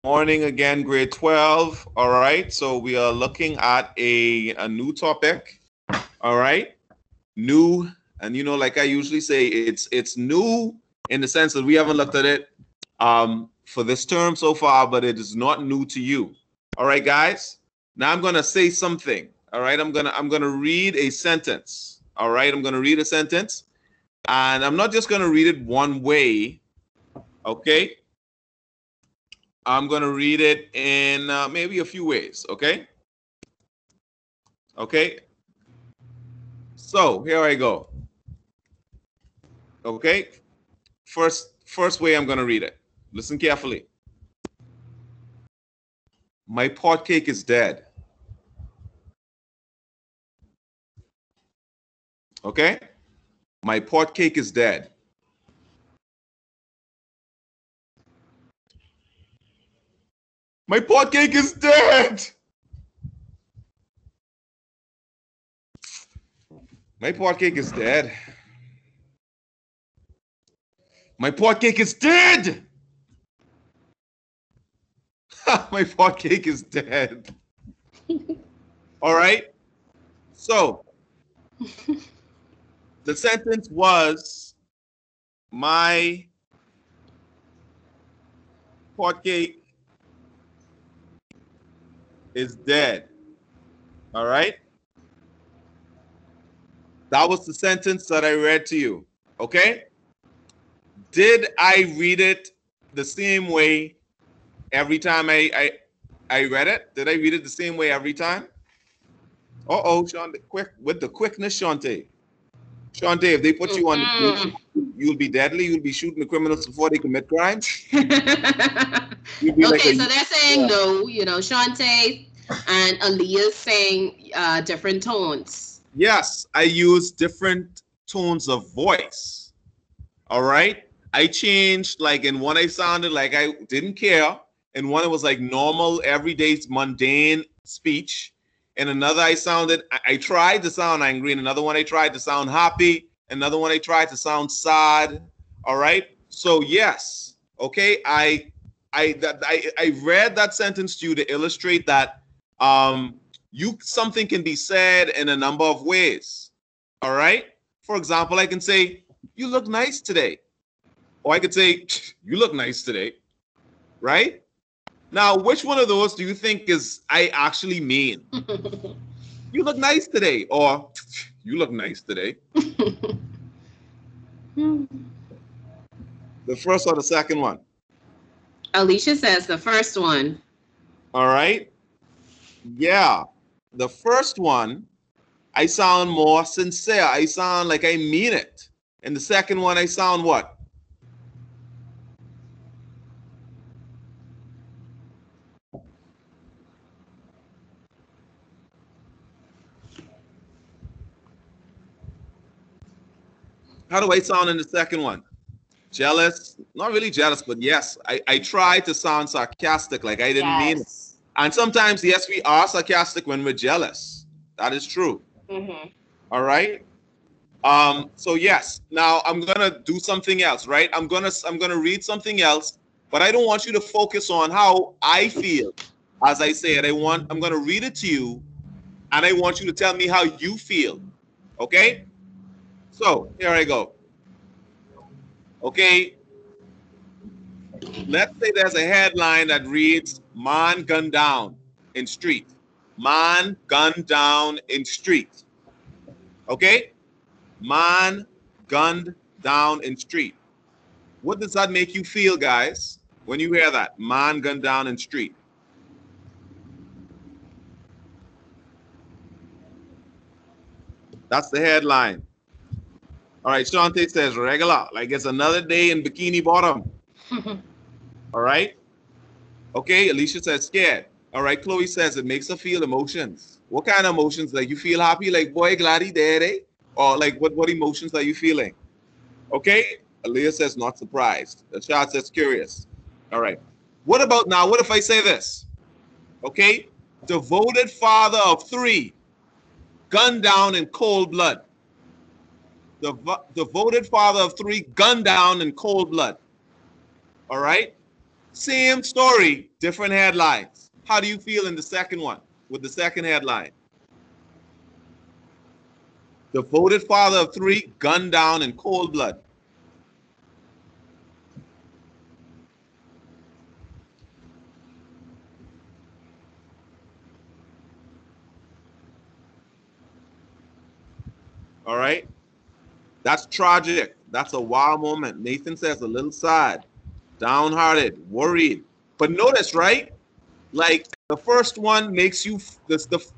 Morning again, grade 12. All right. So we are looking at a new topic. All right. New. And like I usually say, it's new in the sense that we haven't looked at it for this term so far, but it is not new to you. All right, guys. Now I'm gonna say something. All right. I'm gonna read a sentence. All right. I'm gonna read a sentence. And I'm not just gonna read it one way. Okay. I'm going to read it in maybe a few ways, okay? Okay? So, here I go. Okay? First way I'm going to read it. Listen carefully. My pot cake is dead. Okay? My pot cake is dead. My pot cake is dead. My pot cake is dead. My pot cake is dead. My pot cake is dead. All right? So, the sentence was my pot cake is dead. All right? That was the sentence that I read to you. Okay? Did I read it the same way every time I read it? Did I read it the same way every time? Uh-oh, Shante, quick with the quickness, Shante. Shante, if they put you on the street, you'll be deadly. You'll be shooting the criminals before they commit crimes. Okay, so they're saying no, Shantae and Aaliyah's saying different tones. Yes, I use different tones of voice. All right. I changed, like in one I sounded like I didn't care, and one it was like normal, everyday, mundane speech. And another I tried to sound angry, and another one I tried to sound happy, another one I tried to sound sad. All right. So yes, okay. I read that sentence to you to illustrate that something can be said in a number of ways. All right. For example, I can say, "You look nice today." Or I could say, "You look nice today," right? Now, which one of those do you think is I actually mean? "You look nice today," or "You look nice today." The first or the second one? Alicia says the first one. All right. Yeah. The first one, I sound more sincere. I sound like I mean it. And the second one, I sound what? How do I sound in the second one? Jealous? Not really jealous, but yes, I try to sound sarcastic, like I didn't mean it. Yes. And sometimes, yes, we are sarcastic when we're jealous. That is true. Mm-hmm. All right. So yes, now I'm gonna do something else, right? I'm gonna read something else, but I don't want you to focus on how I feel. As I said, I'm gonna read it to you, and I want you to tell me how you feel. Okay? So here I go. Okay, let's say there's a headline that reads "Man gunned down in street." Man gunned down in street. Okay? Man gunned down in street. What does that make you feel, guys, when you hear that? Man gunned down in street. That's the headline. All right, Shante says regular, like it's another day in Bikini Bottom. All right. Okay, Alicia says scared. All right, Chloe says it makes her feel emotions. What kind of emotions? Like you feel happy, like boy, glad he dead, eh? Or like what emotions are you feeling? Okay, Aaliyah says not surprised. The child says curious. All right. What about now? What if I say this? Okay, devoted father of three, gunned down in cold blood. The devoted father of three, gunned down in cold blood. All right. Same story, different headlines. How do you feel in the second one with the second headline? Devoted father of three gunned down in cold blood. All right. That's tragic. That's a wow moment. Nathan says a little sad, downhearted, worried. But notice, right? Like the first one makes you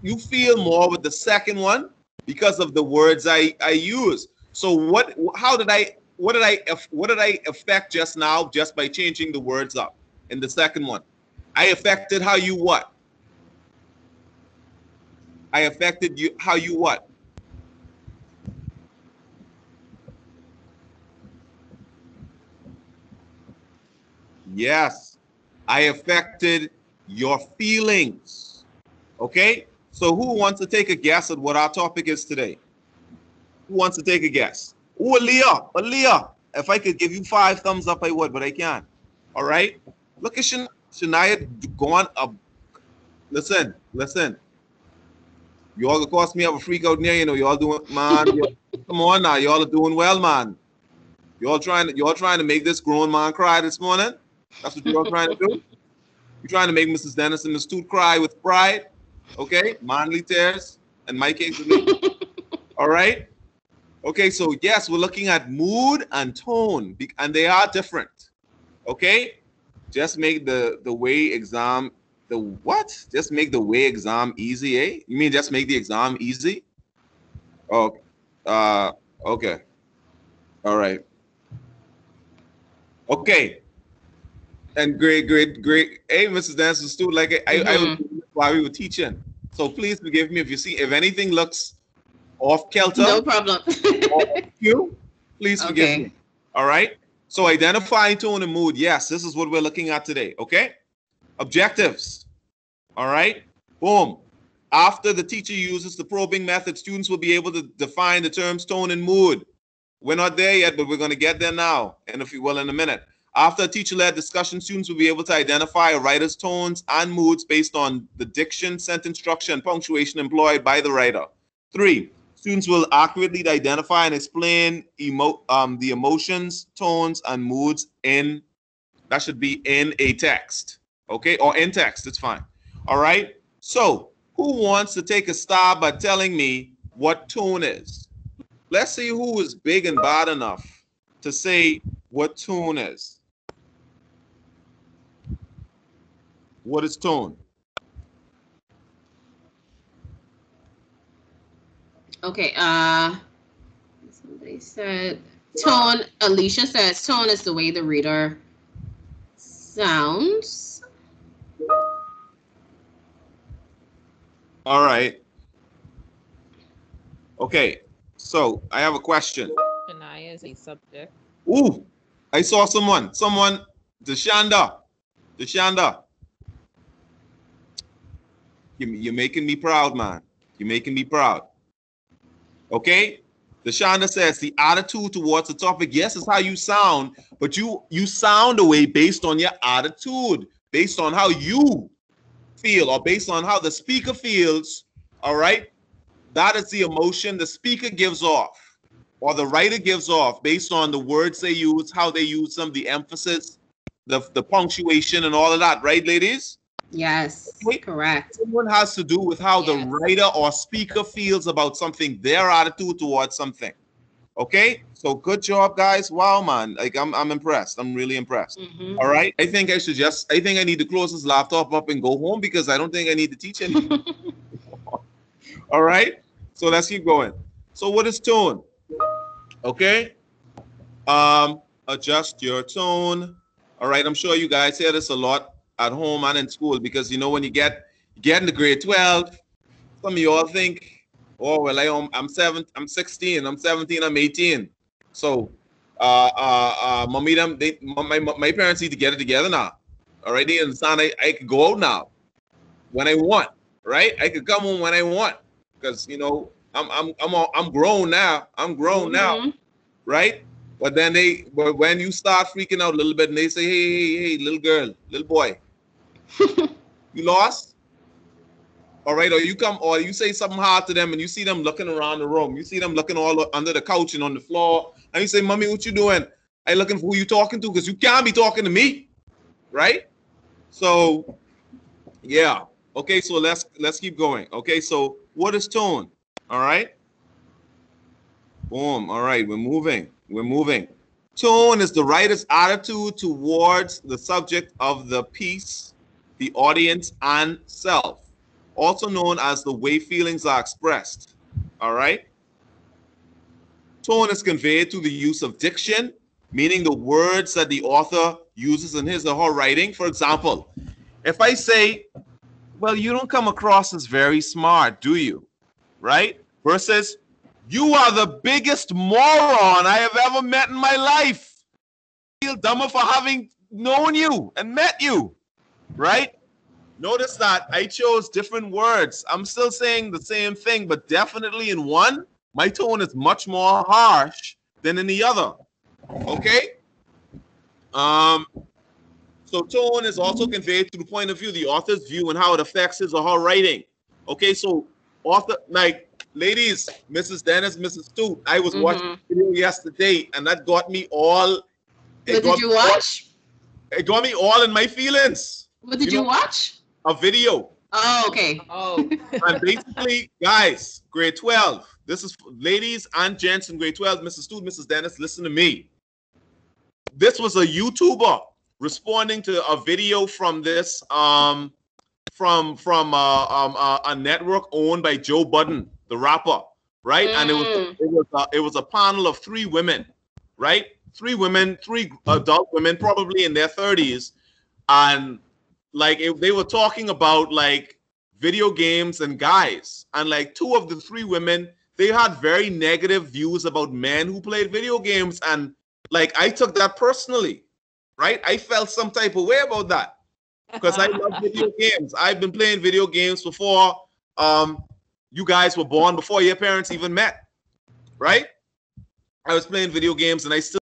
you feel more with the second one because of the words I use. So how did I what did I affect just now just by changing the words up in the second one? I affected how you what? I affected you how you what? Yes. I affected your feelings. Okay? So who wants to take a guess at what our topic is today? Who wants to take a guess? Oh, Aaliyah. Aaliyah. If I could give you 5 thumbs up, I would, but I can't. All right? Look at Shania going up. Listen. You all, of course, me have a freak out there, you know. You all doing, man. Come on now. You all are doing well, man. You all trying to make this grown man cry this morning? That's what you all trying to do? You're trying to make Mrs. Dennis and Miss Toot cry with pride, okay? Manly tears, and my case with me. All right? Okay, so yes, we're looking at mood and tone, and they are different, okay? Just make the way exam, the what? Just make the way exam easy, eh? You mean just make the exam easy? Oh, okay. All right. Okay. And great. Hey, Mrs. Dancer Stu, like I was while we were teaching. So please forgive me if anything looks off kilter. No problem. You, please forgive me. All right. So identifying tone and mood. Yes, this is what we're looking at today. Okay. Objectives. All right. Boom. After the teacher uses the probing method, students will be able to define the terms tone and mood. We're not there yet, but we're going to get there now, and if you will, in a minute. After a teacher-led discussion, students will be able to identify a writer's tones and moods based on the diction, sentence structure, and punctuation employed by the writer. 3, students will accurately identify and explain the emotions, tones, and moods that should be in a text, okay? Or in text, it's fine. All right? So, who wants to take a stab at telling me what tone is? Let's see who is big and bad enough to say what tone is. What is tone? Okay, somebody said tone. Alicia says tone is the way the reader sounds. All right. Okay, so I have a question. Shania is a subject. Ooh, I saw someone, Deshanda. You're making me proud, man. You're making me proud. Okay? Deshanda says the attitude towards the topic, yes, is how you sound, but you sound away based on your attitude, based on how you feel, or based on how the speaker feels. All right? That is the emotion the speaker gives off, or the writer gives off, based on the words they use, how they use them, the emphasis, the punctuation, and all of that, right, ladies? Yes, correct. Everyone has to do with how the writer or speaker feels about something, their attitude towards something. Okay, so good job, guys. Wow, man, like I'm impressed. I'm really impressed. All right, I think I need to close this laptop up and go home because I don't think I need to teach anymore. All right, so let's keep going. So what is tone? Okay, adjust your tone. All right, I'm sure you guys hear this a lot at home and in school, because you know when you get into grade 12, some of you all think, oh well, I'm 16, I'm 17, I'm 18. So mommy, my parents need to get it together now. All right, they understand I could go out now when I want, right? I could come home when I want, because you know I'm grown now. I'm grown now, right? But when you start freaking out a little bit and they say, hey, little girl, little boy, you lost? All right, or you say something hard to them and you see them looking around the room. You see them looking all under the couch and on the floor. And you say, Mommy, what you doing? I looking for who you talking to because you can't be talking to me. Right? So, yeah. Okay, so let's keep going. Okay, so what is tone? All right. Boom. All right, we're moving. We're moving. Tone is the writer's attitude towards the subject of the piece, the audience, and self, also known as the way feelings are expressed. All right. Tone is conveyed through the use of diction, meaning the words that the author uses in his or her writing. For example, if I say, well, you don't come across as very smart, do you? Right? Versus, you are the biggest moron I have ever met in my life. I feel dumber for having known you and met you. Right? Notice that I chose different words. I'm still saying the same thing, but definitely in one, my tone is much more harsh than in the other. Okay? So tone is also conveyed through the point of view, the author's view, and how it affects his or her writing. Okay, so author, like, ladies, Mrs. Dennis, Mrs. Stu, I was watching a video yesterday, and that got me all. What did you watch? It got me all in my feelings. What did you watch? A video. Oh, okay. Oh. And basically, guys, grade 12. This is ladies and gents in grade 12. Mrs. Stu, Mrs. Dennis, listen to me. This was a YouTuber responding to a video from this from a network owned by Joe Budden, the rapper, right? And it was a panel of three women, right? Three adult women, probably in their 30s, and like they were talking about like video games and guys, and like two of the three women, they had very negative views about men who played video games, and like I took that personally. Right? I felt some type of way about that because I love video games. I've been playing video games before you guys were born, before your parents even met. Right? I was playing video games and I still,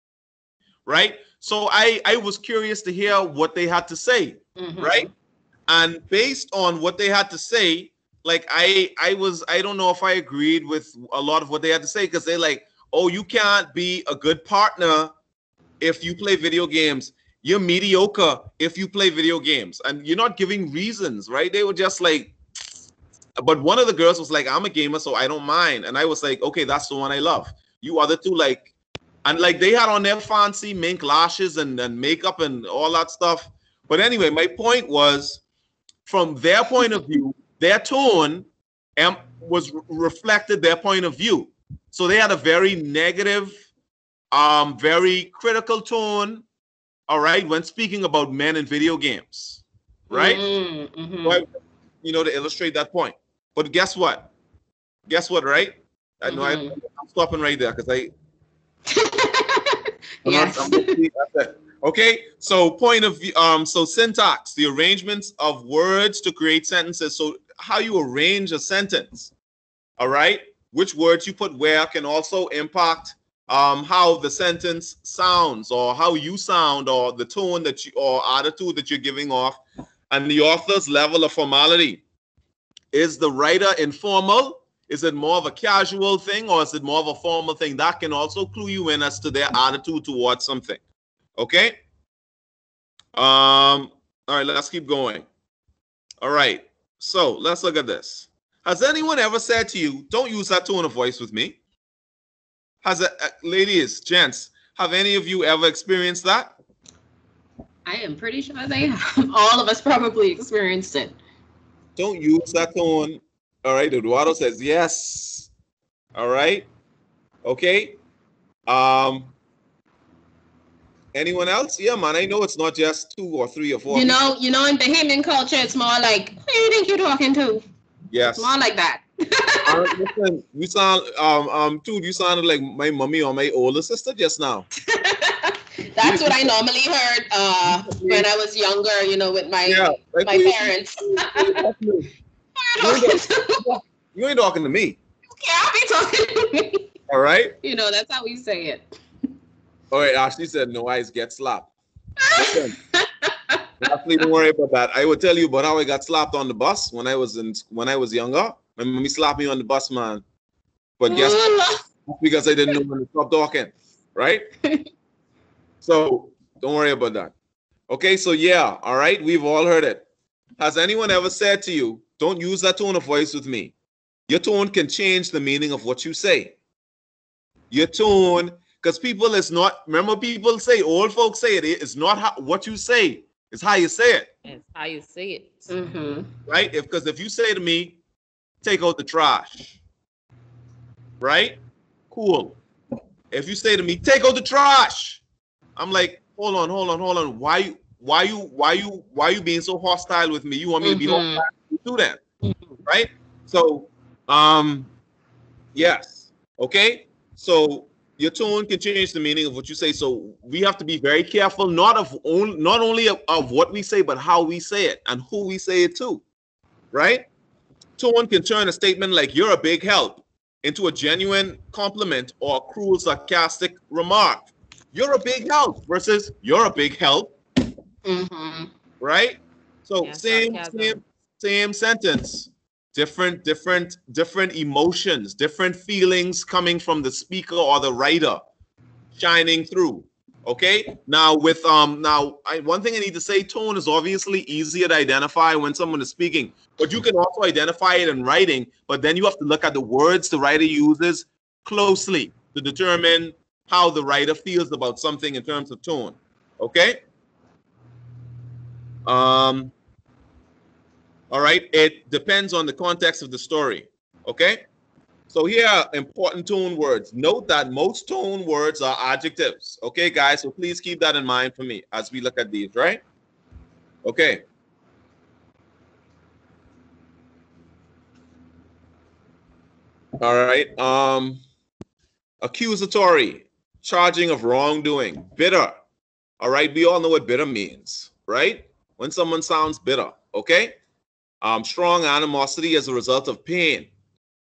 right? So I was curious to hear what they had to say, right? And based on what they had to say, like I don't know if I agreed with a lot of what they had to say because they're like, oh, you can't be a good partner if you play video games. You're mediocre if you play video games, and you're not giving reasons, right? They were just like, but one of the girls was like, I'm a gamer, so I don't mind. And I was like, okay, that's the one I love. You other two, like, and like they had on their fancy mink lashes and makeup and all that stuff. But anyway, my point was, from their point of view, their tone was reflected their point of view. So they had a very negative, very critical tone. All right, when speaking about men in video games, right? So to illustrate that point. But guess what? Right? I know I'm stopping right there because Yes. Okay, so point of view, so syntax, the arrangements of words to create sentences. So how you arrange a sentence, all right? Which words you put where can also impact how the sentence sounds, or how you sound, or the tone that you, or attitude that you're giving off, and the author's level of formality. Is the writer informal? Is it more of a casual thing, or is it more of a formal thing? That can also clue you in as to their attitude towards something. Okay. All right, let's keep going. All right, so let's look at this. Has anyone ever said to you, don't use that tone of voice with me? Ladies, gents, have any of you ever experienced that? I am pretty sure they have. All of us probably experienced it. Don't use that tone. All right, Eduardo says yes. All right. Okay. Anyone else? Yeah, man. I know it's not just 2 or 3 or 4. You know, in Bahamian culture, it's more like, who do you think you're talking to? Yes. It's more like that. Listen, you sound dude, you sounded like my mommy or my older sister just now. That's what I normally heard when I was younger, with my parents. You ain't talking to me. You can't be talking to me. All right. That's how we say it. All right, Ashley said no eyes get slapped. Listen, Ashley, don't worry about that. I will tell you about how I got slapped on the bus when I was younger. My mommy slapped me on the bus, man. But guess what? Because I didn't know when to stop talking, right? So don't worry about that. Okay, so yeah, all right, we've all heard it. Has anyone ever said to you, don't use that tone of voice with me? Your tone can change the meaning of what you say. Your tone, because people is not, remember people say, old folks say it's not what you say, it's how you say it. It's how you say it. Mm-hmm. Right? Because if you say to me, take out the trash, right? Cool. If you say to me, take out the trash, I'm like, hold on. Why you being so hostile with me? You want me to be hostile to them, right? So, yes, okay. So your tone can change the meaning of what you say. So we have to be very careful, not only of what we say, but how we say it and who we say it to, right? Tone can turn a statement like "you're a big help" into a genuine compliment or a cruel, sarcastic remark. You're a big help versus "you're a big help," right? So Yeah, same sarcasm. sentence, different emotions, different feelings coming from the speaker or the writer shining through. Okay. Now with one thing I need to say, tone is obviously easier to identify when someone is speaking, but you can also identify it in writing. But then you have to look at the words the writer uses closely to determine how the writer feels about something in terms of tone. Okay. All right. It depends on the context of the story. Okay. So here are important tone words. Note that most tone words are adjectives. Okay, guys? So please keep that in mind for me as we look at these, right? Okay. All right. Accusatory, charging of wrongdoing, bitter. All right. We all know what bitter means, right? When someone sounds bitter, okay? Strong animosity as a result of pain.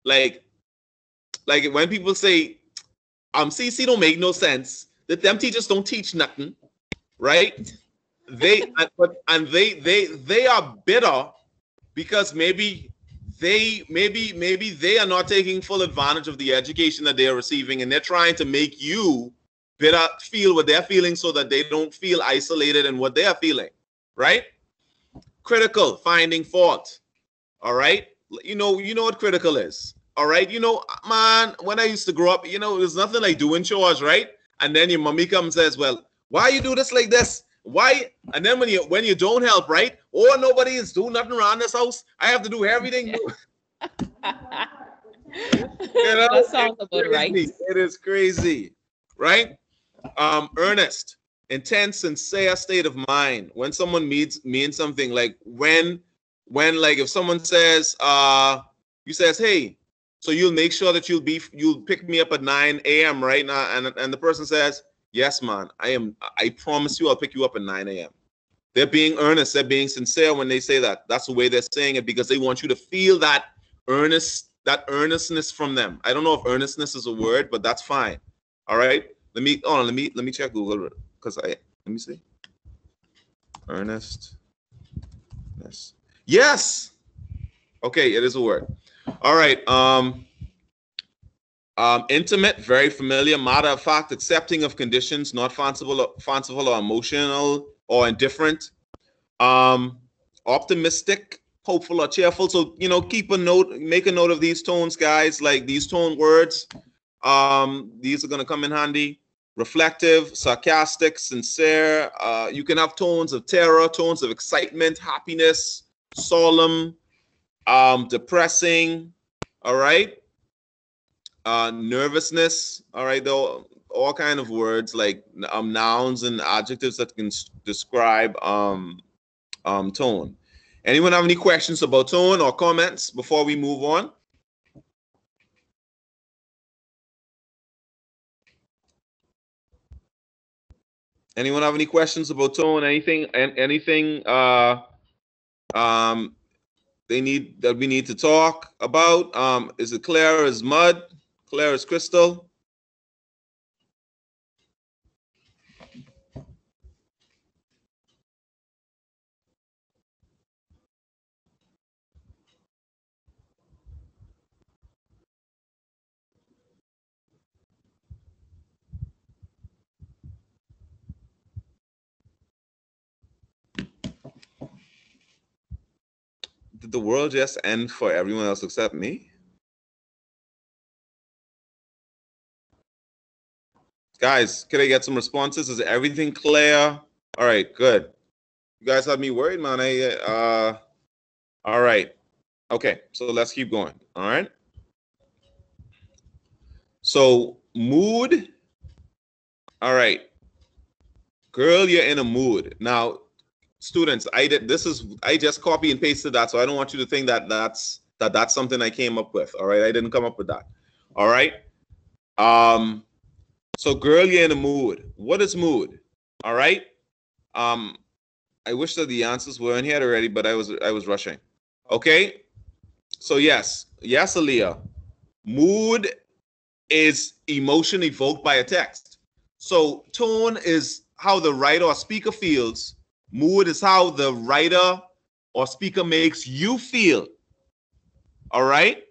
Like when people say, CC don't make no sense, that them teachers don't teach nothing, right? They are bitter because maybe they are not taking full advantage of the education that they are receiving, and they're trying to make you bitter feel what they're feeling so that they don't feel isolated in what they are feeling, right? Critical, finding fault. All right. You know what critical is. All right. Man, when I used to grow up, there's nothing like doing chores, right? And then your mommy comes and says, well, why you do this like this? Why? And then when you don't help, right? Oh, nobody is doing nothing around this house. I have to do everything. That sounds about right. It is crazy, right? Earnest, intense, sincere state of mind. When someone means something, like when like if someone says, you says, hey, so you'll make sure that you'll pick me up at 9 a.m. right now, and the person says, yes, man, I promise you I'll pick you up at 9 a.m. They're being earnest, they're being sincere when they say that. That's the way they're saying it, because they want you to feel that earnestness from them. I don't know if earnestness is a word, but that's fine. All right. Let me check Google, because let me see. Earnestness. Yes. Okay, it is a word. All right. Intimate, very familiar, matter of fact, accepting of conditions, not fanciful or emotional or indifferent. Optimistic, hopeful or cheerful. So make a note of these tones, guys. Like these tone words. These are gonna come in handy. Reflective, sarcastic, sincere. You can have tones of terror, tones of excitement, happiness, solemn, depressing. All right. Nervousness. All right, though, all kind of words like nouns and adjectives that can describe tone. Anyone have any questions about tone or comments before we move on? Anyone have any questions about tone? Anything um we need to talk about? Is it clear as mud? Clear as crystal? Did the world just end for everyone else except me? Guys, can I get some responses? Is everything clear? All right, good. You guys have me worried, man. All right. Okay, so let's keep going. All right. So mood. All right. Girl, you're in a mood. Now, students, I just copy and pasted that, so I don't want you to think that that's something I came up with. All right. I didn't come up with that. All right. So girl, you're in a mood. What is mood? All right. I wish that the answers were in here already, but I was rushing. Okay. So yes, Aaliyah. Mood is emotion evoked by a text. So tone is how the writer or speaker feels. Mood is how the writer or speaker makes you feel. All right.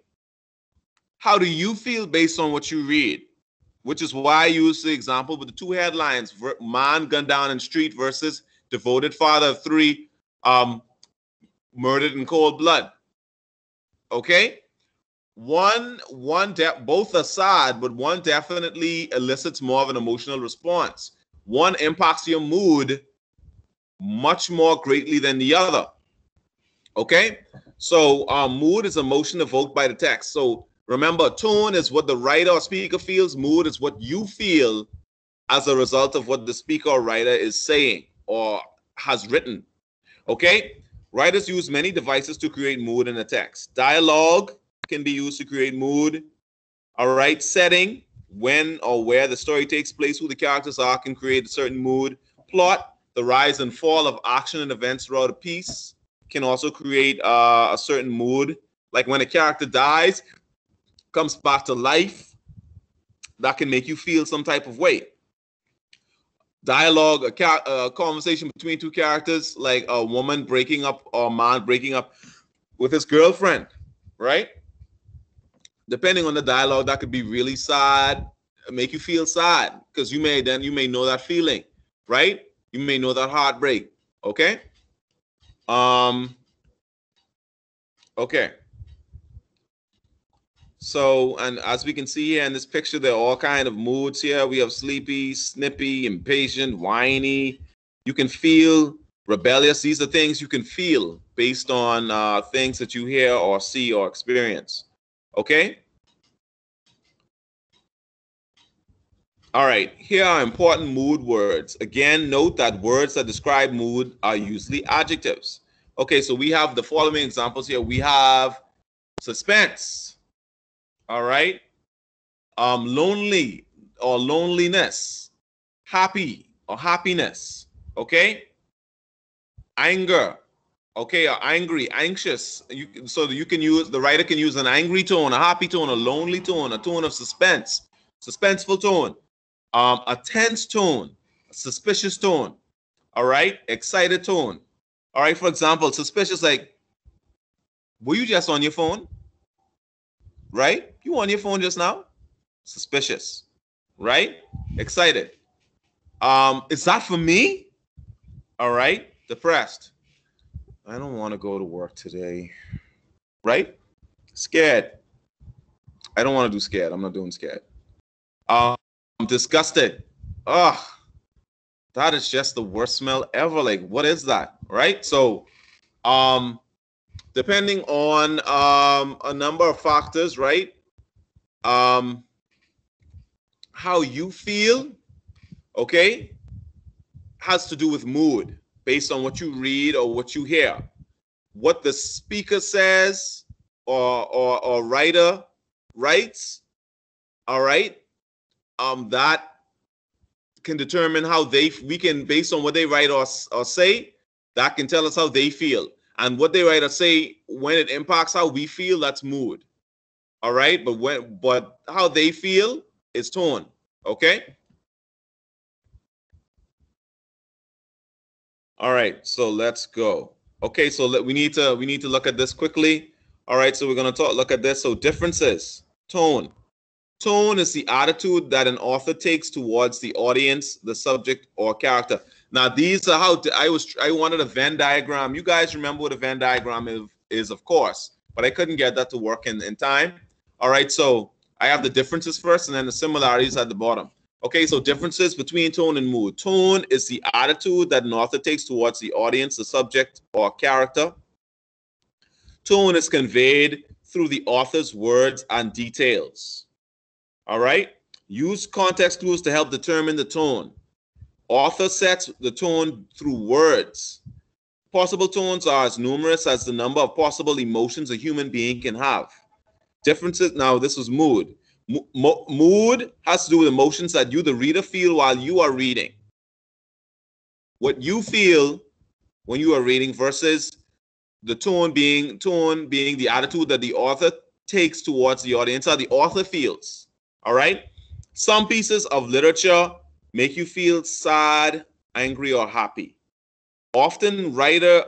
How do you feel based on what you read? Which is why I use the example with the two headlines: man gunned down in street versus devoted father of three, murdered in cold blood. Okay. Both are sad, but one definitely elicits more of an emotional response. One impacts your mood much more greatly than the other. Okay. So mood is emotion evoked by the text. So remember, tone is what the writer or speaker feels. Mood is what you feel as a result of what the speaker or writer is saying or has written. Okay? Writers use many devices to create mood in a text. Dialogue can be used to create mood. All right? Setting, when or where the story takes place, who the characters are, can create a certain mood. Plot, the rise and fall of action and events throughout a piece, can also create a certain mood. Like when a character dies, comes back to life, that can make you feel some type of way. Dialogue, a conversation between two characters, like a woman breaking up or a man breaking up with his girlfriend, right? Depending on the dialogue, that could be really sad, make you feel sad, because you may know that feeling, right? You may know that heartbreak. Okay. Okay. So, and as we can see here in this picture, there are all kind of moods here. We have sleepy, snippy, impatient, whiny. You can feel rebellious. These are things you can feel based on things that you hear or see or experience. Okay? All right, here are important mood words. Again, note that words that describe mood are usually adjectives. Okay, so we have the following examples here. We have suspense. All right. Lonely or loneliness, happy or happiness. Okay. Anger. Okay, or angry, anxious. So you can use, the writer can use an angry tone, a happy tone, a lonely tone, a tone of suspense, suspenseful tone, a tense tone, a suspicious tone. All right, excited tone. All right, for example, suspicious, like, were you just on your phone? Right? You on your phone just now? Suspicious, right? Excited. Is that for me? All right. Depressed. I don't want to go to work today. Right? Scared. I don't want to do scared. I'm not doing scared. I'm disgusted. Ugh, that is just the worst smell ever. Like, what is that? Right? So, depending on a number of factors, right? How you feel, okay, has to do with mood based on what you read or what you hear. What the speaker says or writer writes, all right, that can determine how we can, based on what they write or say, that can tell us how they feel. And what they write or say, when it impacts how we feel, that's mood. All right, but how they feel is tone. Okay. All right, so let's go. Okay, so we need to look at this quickly. All right, so we're gonna look at this. So differences. Tone. Tone is the attitude that an author takes towards the audience, the subject, or character. Now, these are how I wanted a Venn diagram. You guys remember what a Venn diagram is, of course, but I couldn't get that to work in time. All right, so I have the differences first and then the similarities at the bottom. Okay, so differences between tone and mood. Tone is the attitude that an author takes towards the audience, the subject, or character. Tone is conveyed through the author's words and details. All right, use context clues to help determine the tone. Author sets the tone through words. Possible tones are as numerous as the number of possible emotions a human being can have. Differences, now this was mood. Mood has to do with emotions that you, the reader, feel while you are reading. What you feel when you are reading versus the tone being the attitude that the author takes towards the audience, or the author feels. All right? Some pieces of literature make you feel sad, angry, or happy. Often a writer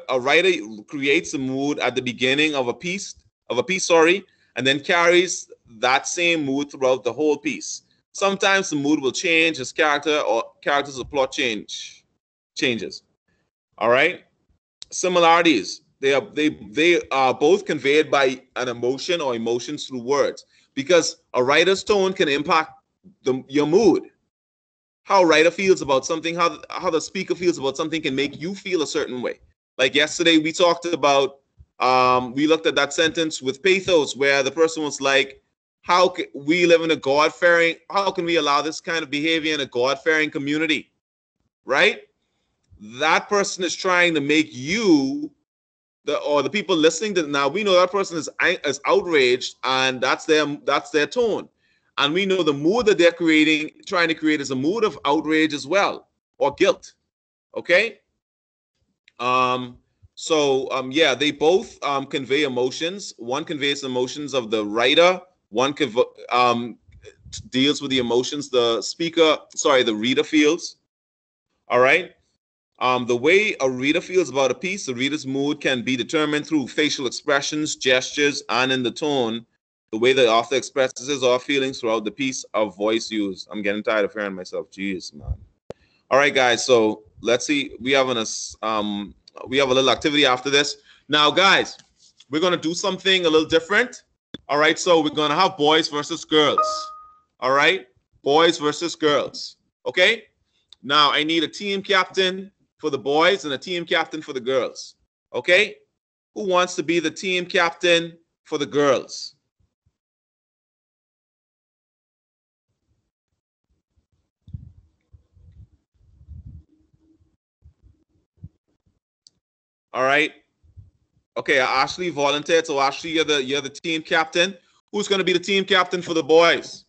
creates a mood at the beginning of a piece, and then carries that same mood throughout the whole piece. Sometimes the mood will change as characters or plot changes. All right? Similarities. They are both conveyed by an emotion or emotions through words, because a writer's tone can impact your mood. How a writer feels about something, how the speaker feels about something can make you feel a certain way. Like yesterday, we talked about, we looked at that sentence with pathos, where the person was like, how can we live in a God-fearing, how can we allow this kind of behavior in a God-fearing community, right? That person is trying to make you, or the people listening to, now we know that person is outraged, and that's their tone. And we know the mood that they're trying to create is a mood of outrage as well, or guilt. Okay. Yeah, they both convey emotions. One conveys emotions of the writer. One deals with the emotions the reader feels. All right. The way a reader feels about a piece, the reader's mood can be determined through facial expressions, gestures, and in the tone, the way the author expresses his or her feelings throughout the piece of voice used. I'm getting tired of hearing myself. Jeez, man. All right, guys. So let's see. We have a little activity after this. Now, guys, we're gonna do something a little different. All right. So we're gonna have boys versus girls. All right, boys versus girls. Okay. Now I need a team captain for the boys and a team captain for the girls. Okay. Who wants to be the team captain for the girls? All right. Okay, Ashley volunteered. So Ashley, you're the team captain. Who's going to be the team captain for the boys?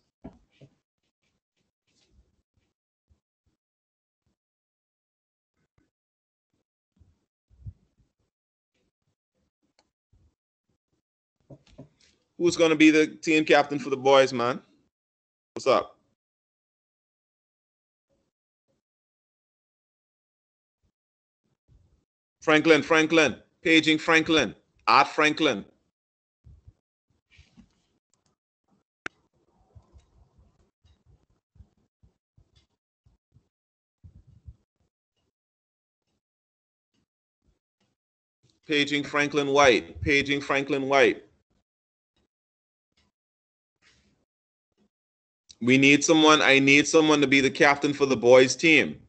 Who's going to be the team captain for the boys, man? What's up? Franklin, paging Franklin, at Franklin. Paging Franklin White, paging Franklin White. I need someone to be the captain for the boys team.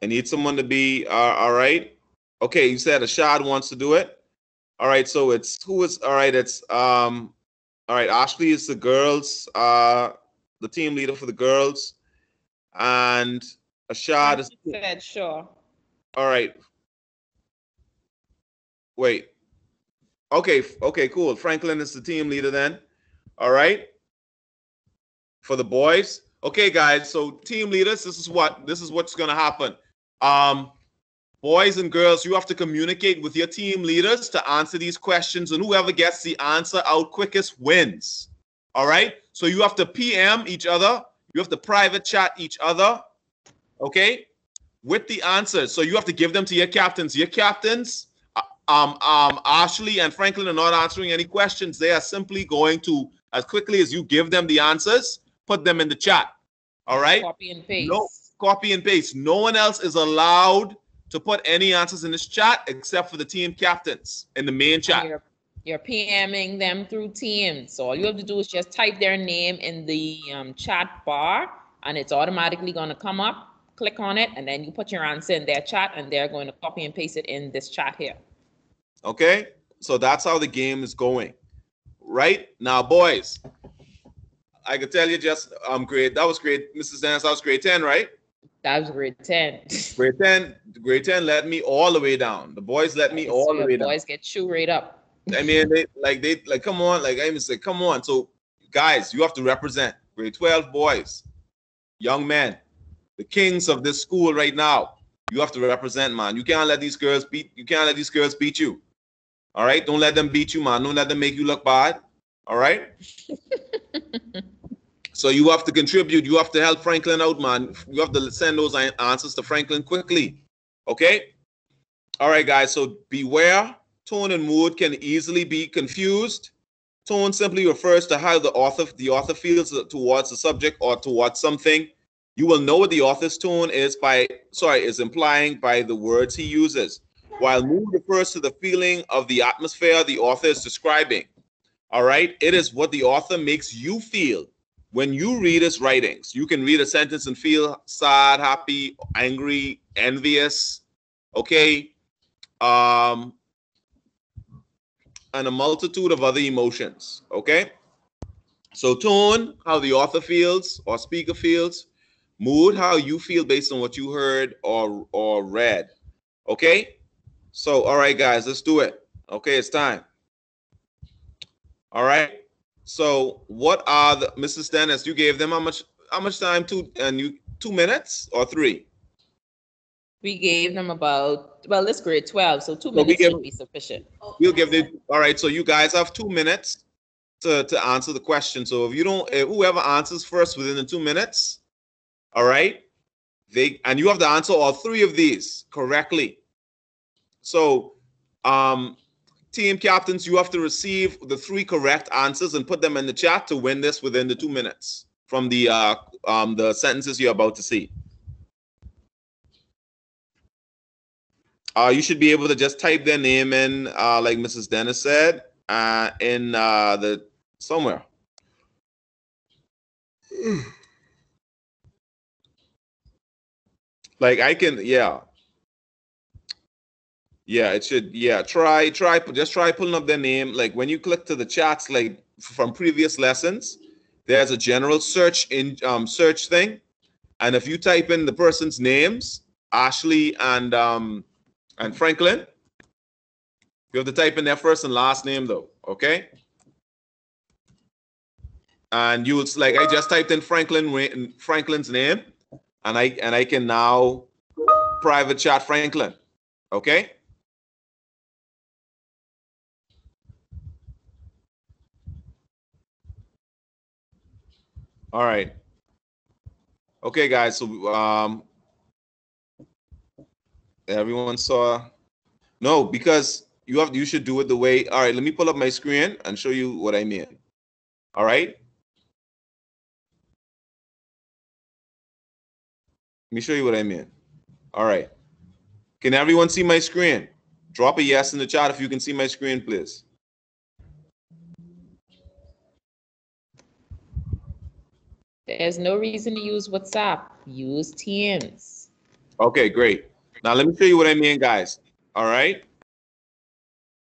I need someone to be, all right. Okay, you said Ashad wants to do it. All right, so it's all right, Ashley is the girls, the team leader for the girls. And Ashad is. Said sure. All right. Wait. Okay, cool. Franklin is the team leader then. All right. For the boys. Okay, guys. So team leaders, this is what's gonna happen. Boys and girls, you have to communicate with your team leaders to answer these questions, and whoever gets the answer out quickest wins. All right. So you have to PM each other. You have to private chat each other. Okay, with the answers. So you have to give them to your captains. Your captains, Ashley and Franklin, are not answering any questions. They are simply going to, as quickly as you give them the answers, put them in the chat. All right. Copy and paste. No, copy and paste. No one else is allowed to put any answers in this chat except for the team captains in the main chat. And you're PMing them through Teams. So all you have to do is just type their name in the chat bar, and it's automatically going to come up. Click on it, and then you put your answer in their chat, and they're going to copy and paste it in this chat here. Okay? So that's how the game is going. Right? Now, boys, I could tell you just grade. That was grade, Mrs. Dennis, that was grade 10, right? That was grade 10. Grade 10 let me all the way down. The boys let me all the way down. Boys get shoe right up. I mean, they come on, like I even said, come on. So guys, you have to represent grade 12 boys, young men, the kings of this school right now. You have to represent, man. You can't let these girls beat you. All right? Don't let them beat you, man. Don't let them make you look bad. All right? So you have to contribute. You have to help Franklin out, man. You have to send those answers to Franklin quickly. Okay? All right, guys. So beware. Tone and mood can easily be confused. Tone simply refers to how the author feels towards the subject or towards something. You will know what the author's tone is implying by the words he uses. While mood refers to the feeling of the atmosphere the author is describing. All right? It is what the author makes you feel when you read his writings. You can read a sentence and feel sad, happy, angry, envious, okay? And a multitude of other emotions, okay? So tone, how the author feels or speaker feels. Mood, how you feel based on what you heard or read, okay? So, all right, guys, let's do it. Okay, it's time. All right. So, what are the Mrs. Dennis? You gave them how much time? 2 minutes or 3? We gave them about, well, this grade 12, so 2 minutes should be sufficient. We'll give them. All right. So you guys have 2 minutes to answer the question. So if whoever answers first within the 2 minutes, all right, and you have to answer all 3 of these correctly. So, team captains, you have to receive the 3 correct answers and put them in the chat to win this within the 2 minutes from the sentences you're about to see. You should be able to just type their name in, like Mrs. Dennis said, in the somewhere. Like I can, yeah. Yeah, it should. Yeah, just try pulling up their name. Like when you click to the chats, like from previous lessons, there's a general search thing, and if you type in the person's names, Ashley and Franklin, you have to type in their first and last name though. Okay. And you would like I just typed in Franklin's name, and I can now private chat Franklin. Okay. All right. Okay, guys. So everyone saw. No, because you should do it the way. All right, let me pull up my screen and show you what I mean. All right. Let me show you what I mean. All right. Can everyone see my screen? Drop a yes in the chat if you can see my screen, please. There's no reason to use WhatsApp. Use Teams. Okay, great. Now let me show you what I mean, guys. All right.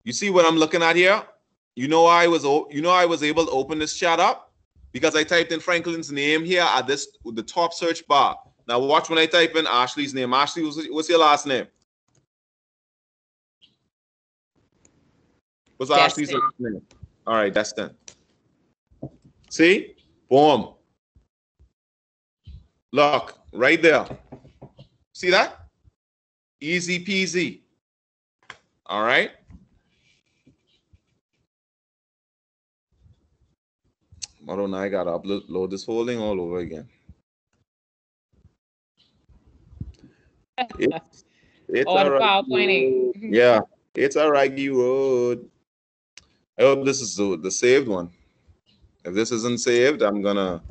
You see what I'm looking at here? You know I was able to open this chat up because I typed in Franklin's name here at the top search bar. Now watch when I type in Ashley's name. Ashley, what's your last name? What's Ashley's last name? All right, Destin. See? Boom. Look, right there. See that? Easy peasy. All right. I don't know. I gotta upload this whole thing all over again. It's all the PowerPointing. Yeah, it's a raggy road. I hope this is the saved one. If this isn't saved, I'm gonna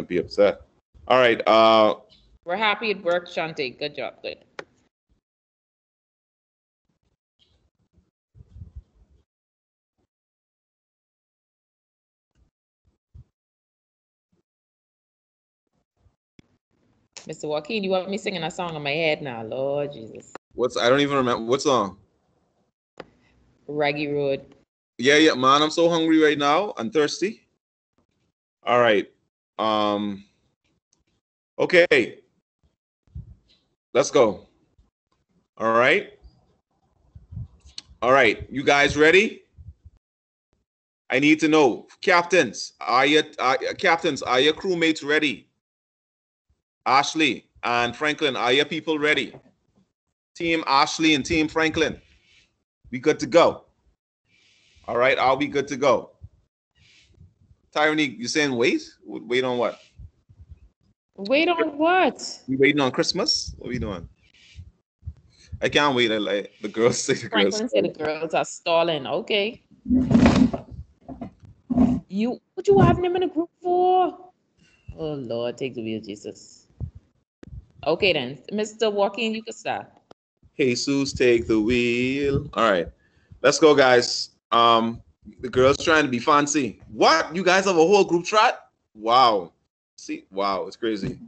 be upset. All right. We're happy it worked, Shantae. Good job. Good. Mr. Joaquin, you want me singing a song in my head now? Lord Jesus. I don't even remember what song. Raggy Road. Yeah, man. I'm so hungry right now and thirsty. All right. Okay. Let's go. All right. All right. You guys ready? I need to know, captains. Are your crewmates ready? Ashley and Franklin, are your people ready? Team Ashley and Team Franklin, we good to go? All right, are we good to go? Tyranny, you saying wait? Wait on what? Wait on what? We waiting on Christmas? What are we doing? I can't wait. Like the girls say the girls. Franklin said the girls are stalling. Okay. What you having them in a group for? Oh Lord, take the wheel, Jesus. Okay then, Mr. Joaquin, you can start. Jesus, take the wheel. All right, let's go, guys. The girls trying to be fancy. What? You guys have a whole group chat? Wow. See, wow, it's crazy.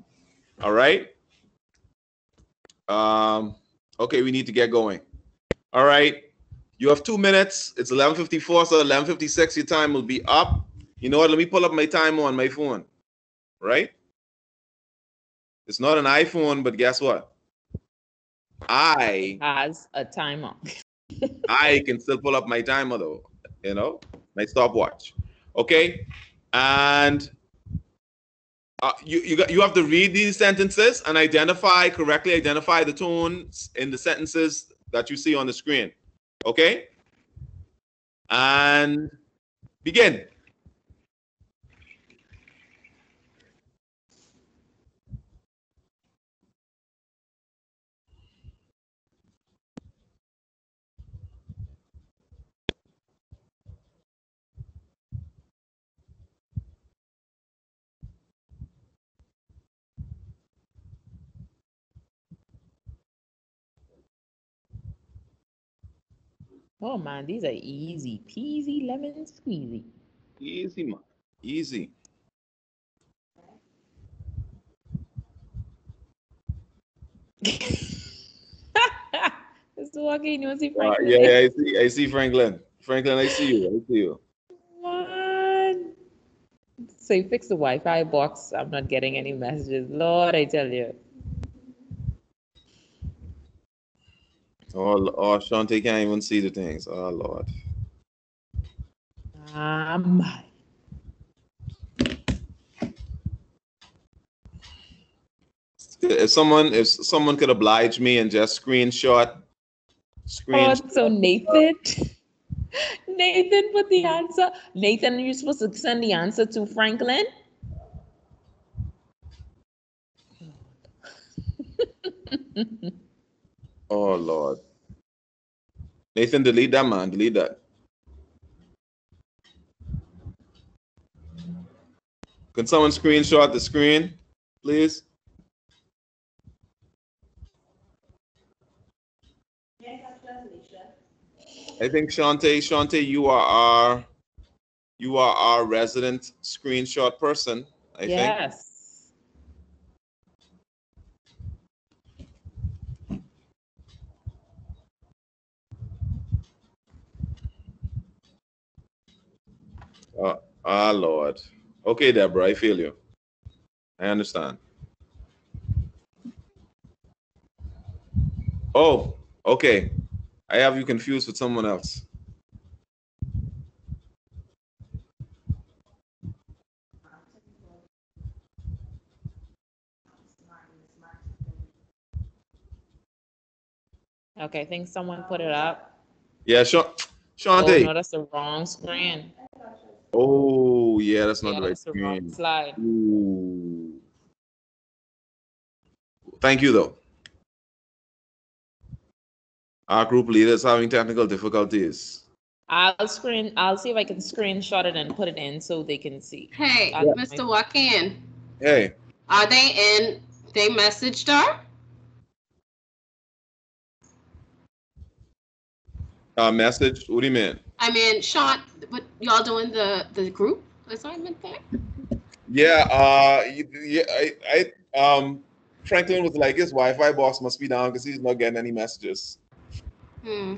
All right. Okay, we need to get going. All right. You have 2 minutes. It's 11:54, so 11:56, your time will be up. You know what? Let me pull up my timer on my phone. Right? It's not an iPhone, but guess what? Has a timer. I can still pull up my timer though. You know, my stopwatch. Okay, and you have to read these sentences and correctly identify the tones in the sentences that you see on the screen. Okay, and begin. Oh man, these are easy peasy lemon squeezy. Easy, man. Easy. Mr. Joaquin, you want to see Franklin? Yeah, I see Franklin. Franklin, I see you. What? So you fix the Wi-Fi box. I'm not getting any messages. Lord, I tell you. Oh, Shantae can't even see the things. Oh, Lord. My. If someone could oblige me and just screenshot. Oh, so Nathan put the answer. Nathan, you're supposed to send the answer to Franklin. Oh, Lord. Nathan, delete that, man. Delete that. Can someone screenshot the screen, please? I think Shantae, you are our resident screenshot person. I think. Yes. Lord. Okay, Deborah, I feel you. I understand. Oh, okay. I have you confused with someone else. Okay, I think someone put it up. Yeah, Shantae. Oh no, that's the wrong screen. Oh yeah, that's not the right that's screen. The wrong slide. Ooh. Thank you though. Our group leader is having technical difficulties. I'll see if I can screenshot it and put it in so they can see. Hey, Mr. Joaquin. Hey. Are they in They messaged her. Message. What do you mean? I mean, Sean, what y'all doing the group assignment thing? Yeah. Yeah. Franklin was like, his Wi-Fi box must be down because he's not getting any messages. Hmm.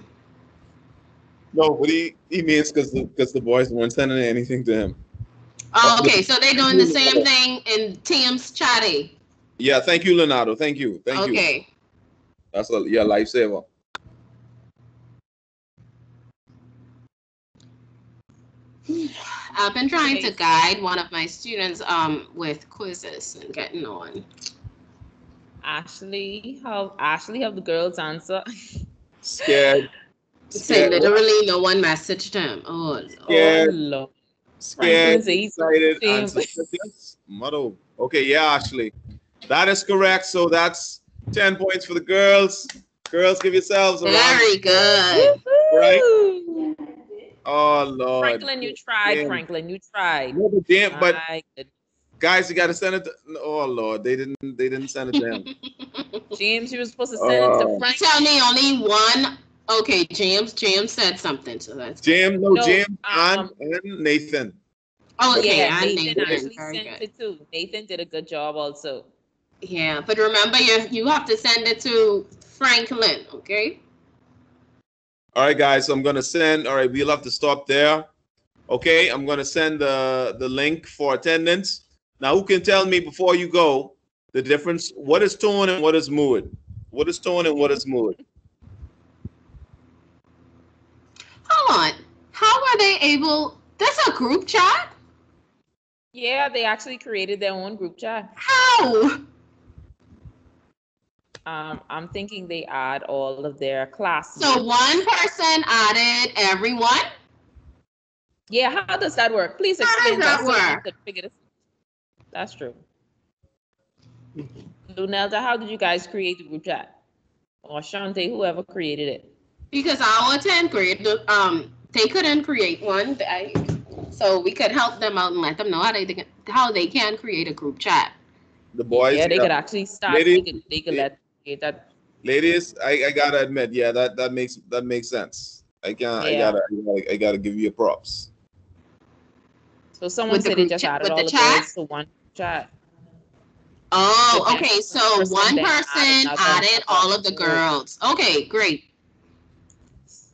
No, but he means because the boys weren't sending anything to him. Oh, okay, so they doing the same thing in Teams chatting. Yeah. Thank you, Leonardo. Thank you. Thank you. Okay. That's a lifesaver. I've been trying to guide one of my students with quizzes and getting on. Ashley have the girls answer. Scared. Say literally no one messaged him. Oh, Scared. Lord. Scared. Franklin said he's Excited. shame. And suspicious. Motto. Okay. Yeah, Ashley. That is correct. So that's 10 points for the girls. Girls, give yourselves a round. very good. Right? Oh Lord. Franklin, you tried. Damn. Franklin, you tried. No, but damn, but My goodness. guys, you gotta send it to, oh Lord, they didn't send it to him. James, you were supposed to send it to You Frank. tell me only one. Okay, James said something, so that's James and Nathan. Oh, okay, Yeah, and Nathan Nathan. actually Very sent good. it too. Nathan did a good job also. Yeah, but remember, you have to send it to Franklin, okay? All right, guys. So I'm gonna send. All right, we'll have to stop there. Okay, I'm gonna send the link for attendance. Now, who can tell me before you go the difference? What is tone and what is mood? What is tone and what is mood? Hold on. How are they able? That's a group chat? Yeah, they actually created their own group chat. How? I'm thinking they add all of their classes. So one person added everyone? Yeah, how does that work? Please How explain does that so we work? could figure this. That's true. Lunelda, how did you guys create the group chat? Or Shante, whoever created it? Because our 10th grade, they couldn't create one. So we could help them out and let them know how they can create a group chat. The boys. Yeah, they could actually start. Ladies, they could let that. Ladies, I gotta admit, yeah, that makes sense. I gotta give you props. So someone said they just added all the girls to one chat. Oh, okay. So one person added all of the girls. Okay, great.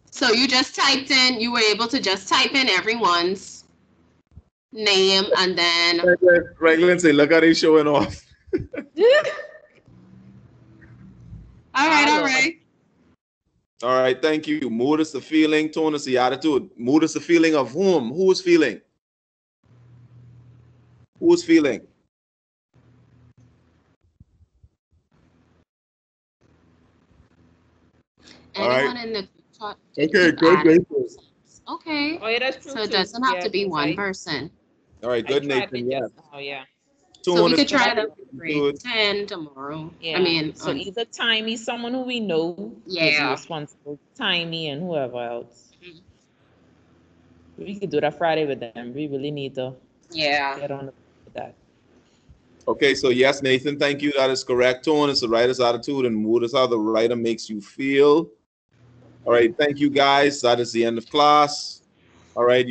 So you just typed in, you were able to just type in everyone's name and then. Franklin say, look how they showing off. All right. All right, thank you. Mood is the feeling, tone is the attitude. Mood is the feeling of whom? Who is feeling? Who is feeling? Anyone in the group chat? Okay, good. Okay. Oh, yeah, that's true. So it doesn't have to be one person. All right, good, Nathan. Yeah. Oh, yeah. So we could try to create 10 tomorrow. Yeah. I mean, so either Timey, someone who we know is responsible, Timey and whoever else. We could do that Friday with them. We really need to get on with that. Okay, so yes, Nathan, thank you. That is correct. Tone is the writer's attitude, and mood is how the writer makes you feel. All right, thank you, guys. That is the end of class. All right.